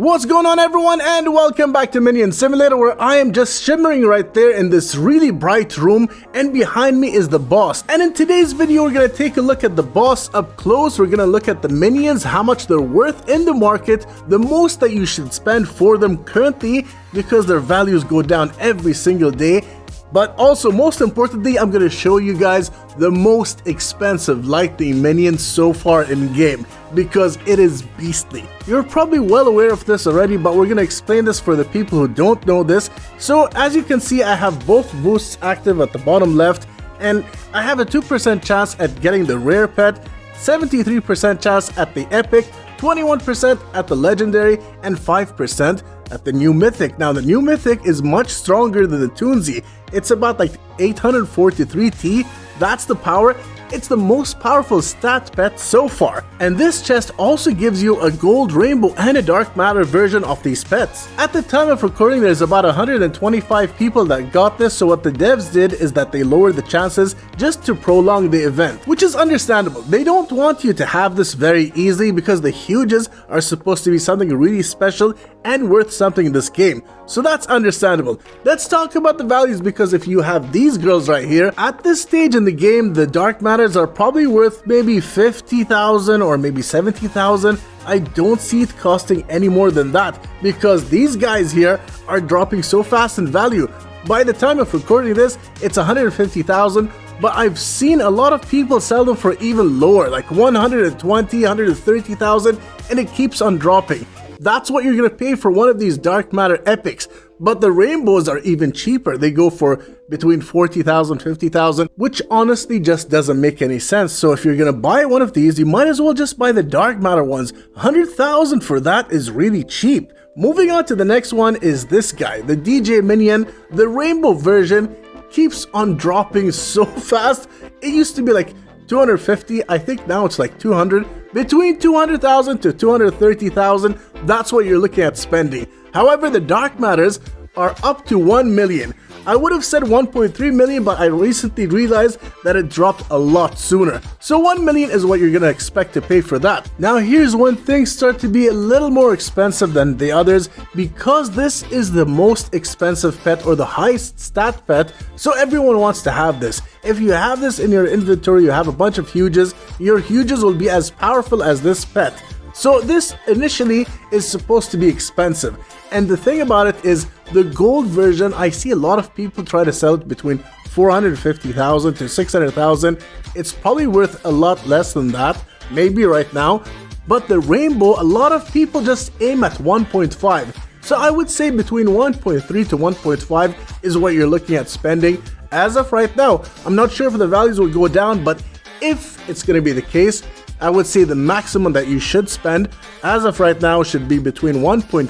What's going on, everyone, and welcome back to Minion Simulator, where I am just shimmering right there in this really bright room, and behind me is the boss. And in today's video, we're gonna take a look at the boss up close. We're gonna look at the minions, how much they're worth in the market, the most that you should spend for them currently, because their values go down every single day. But also, most importantly, I'm going to show you guys the most expensive lightning minion so far in game, because it is beastly. You're probably well aware of this already, but we're going to explain this for the people who don't know this. So as you can see, I have both boosts active at the bottom left, and I have a 2% chance at getting the rare pet, 73% chance at the epic, 21% at the legendary, and 5% at the new mythic. Now the new mythic is much stronger than the Toonsy. It's about like 843 T. That's the power. It's the most powerful stat pet so far. And this chest also gives you a gold rainbow and a dark matter version of these pets. At the time of recording, there's about 125 people that got this, so what the devs did is that they lowered the chances just to prolong the event, which is understandable. They don't want you to have this very easily because the huges are supposed to be something really special and worth something in this game. So that's understandable. Let's talk about the values, because if you have these girls right here, at this stage in the game, the dark matters are probably worth maybe 50,000 or maybe 70,000. I don't see it costing any more than that, because these guys here are dropping so fast in value. By the time of recording this, it's 150,000, but I've seen a lot of people sell them for even lower, like 120, 130,000, and it keeps on dropping. That's what you're gonna pay for one of these dark matter epics. But the rainbows are even cheaper. They go for between 40,000, 50,000, which honestly just doesn't make any sense. So if you're gonna buy one of these, you might as well just buy the dark matter ones. 100,000 for that is really cheap. Moving on to the next one is this guy, the DJ Minion. The rainbow version keeps on dropping so fast. It used to be like 250, I think now it's like 200. Between 200,000 to 230,000, that's what you're looking at spending. However, the dark matters are up to 1 million. I would have said 1.3 million, but I recently realized that it dropped a lot sooner. So 1 million is what you're gonna expect to pay for that. Now here's when things start to be a little more expensive than the others, because this is the most expensive pet or the highest stat pet, so everyone wants to have this. If you have this in your inventory, you have a bunch of huges, your huges will be as powerful as this pet. So this initially is supposed to be expensive, and the thing about it is the gold version, I see a lot of people try to sell it between 450,000 to 600,000. It's probably worth a lot less than that, maybe right now, but the rainbow, a lot of people just aim at 1.5. So I would say between 1.3 to 1.5 is what you're looking at spending as of right now. I'm not sure if the values will go down, but if it's going to be the case, I would say the maximum that you should spend as of right now should be between 1.3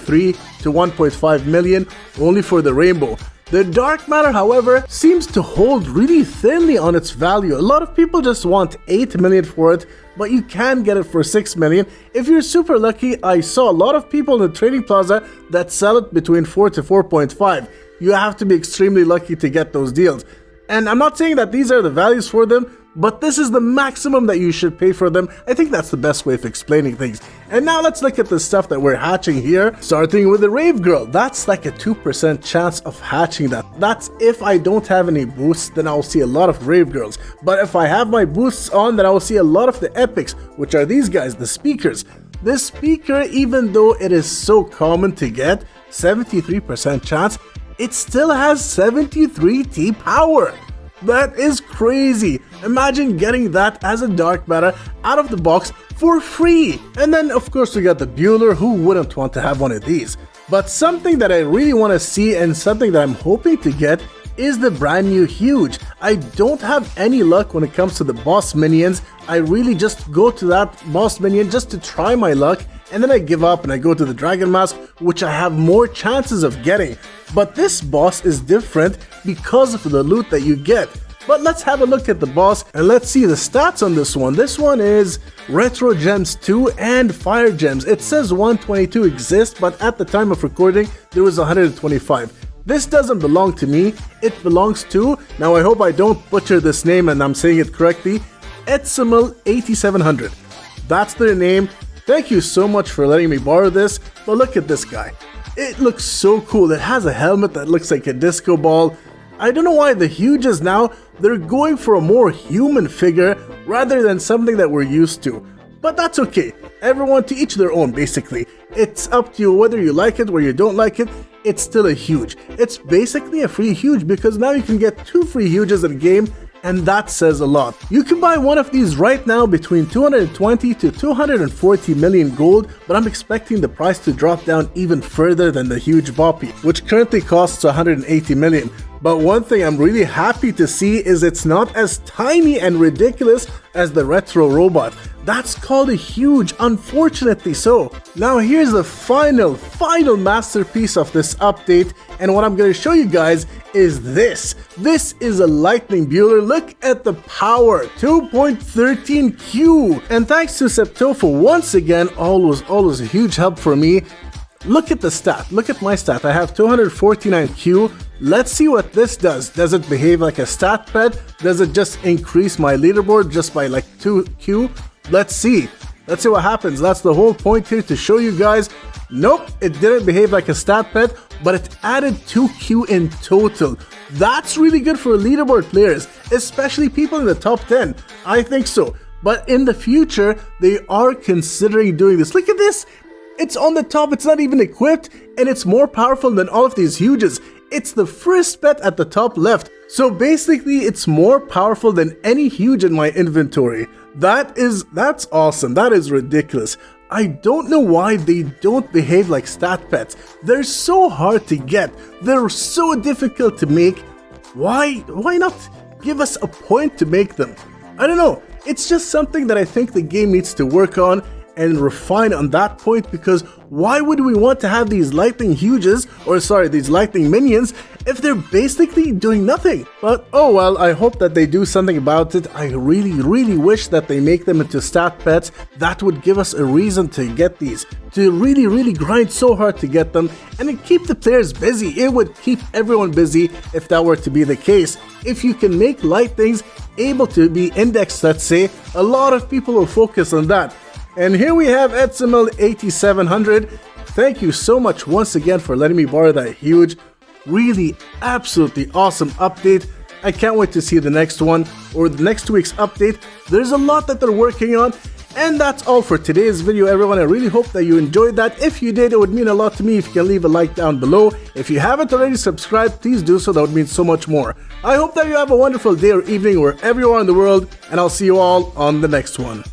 to 1.5 million only for the rainbow. The dark matter, however, seems to hold really thinly on its value. A lot of people just want 8 million for it, but you can get it for 6 million. If you're super lucky, I saw a lot of people in the trading plaza that sell it between 4 to 4.5. You have to be extremely lucky to get those deals. And I'm not saying that these are the values for them, but this is the maximum that you should pay for them. I think that's the best way of explaining things. And now let's look at the stuff that we're hatching here, starting with the Rave Girl. That's like a 2% chance of hatching that. That's if I don't have any boosts, then I'll see a lot of Rave Girls. But if I have my boosts on, then I'll see a lot of the epics, which are these guys, the speakers. This speaker, even though it is so common to get, 73% chance, it still has 73 T power. That is crazy. Imagine getting that as a dark matter out of the box for free. And then of course we got the Bueller. Who wouldn't want to have one of these? But something that I really want to see, and something that I'm hoping to get, is the brand new huge. I don't have any luck when it comes to the boss minions. I really just go to that boss minion just to try my luck, and then I give up and I go to the dragon mask, which I have more chances of getting. But this boss is different because of the loot that you get. But let's have a look at the boss and let's see the stats on this one. This one is Retro Gems 2 and Fire Gems. It says 122 exists, but at the time of recording, there was 125. This doesn't belong to me, it belongs to, now I hope I don't butcher this name and I'm saying it correctly, Etsimel 8700. That's their name. Thank you so much for letting me borrow this, but look at this guy. It looks so cool. It has a helmet that looks like a disco ball. I don't know why the huges now, they're going for a more human figure rather than something that we're used to. But that's okay. Everyone to each their own, basically. It's up to you whether you like it or you don't like it. It's still a huge. It's basically a free huge because now you can get 2 free huges in game, and that says a lot. You can buy one of these right now between 220 to 240 million gold, but I'm expecting the price to drop down even further than the huge Boppy, which currently costs 180 million. But one thing I'm really happy to see is it's not as tiny and ridiculous as the retro robot. That's called a huge, unfortunately so. Now here's the final masterpiece of this update, and what I'm going to show you guys is this. This is a lightning Bueller. Look at the power, 2.13Q. And thanks to Septo for once again, always a huge help for me. Look at the stat, look at my stat, I have 249Q. Let's see what this does. Does it behave like a stat pet? Does it just increase my leaderboard just by like 2Q? Let's see what happens. That's the whole point here, to show you guys. Nope, it didn't behave like a stat pet, but it added 2Q in total. That's really good for leaderboard players, especially people in the top 10. I think so. But in the future, they are considering doing this. Look at this. It's on the top, it's not even equipped, and it's more powerful than all of these huges. It's the first pet at the top left. So basically, it's more powerful than any huge in my inventory. That's awesome. That is ridiculous. I don't know why they don't behave like stat pets. They're so hard to get. They're so difficult to make. Why not give us a point to make them? I don't know. It's just something that I think the game needs to work on and refine on that point, because why would we want to have these lightning huges, or sorry, these lightning minions, if they're basically doing nothing? But oh well, I hope that they do something about it. I really wish that they make them into stat pets. That would give us a reason to get these, to really grind so hard to get them, and it keep the players busy. It would keep everyone busy if that were to be the case. If you can make lightnings able to be indexed, let's say, a lot of people will focus on that. And here we have Edsimel8700. Thank you so much once again for letting me borrow that huge, really absolutely awesome update. I can't wait to see the next one or the next week's update. There's a lot that they're working on. And that's all for today's video, everyone. I really hope that you enjoyed that. If you did, it would mean a lot to me if you can leave a like down below. If you haven't already subscribed, please do so. That would mean so much more. I hope that you have a wonderful day or evening wherever you are in the world, and I'll see you all on the next one.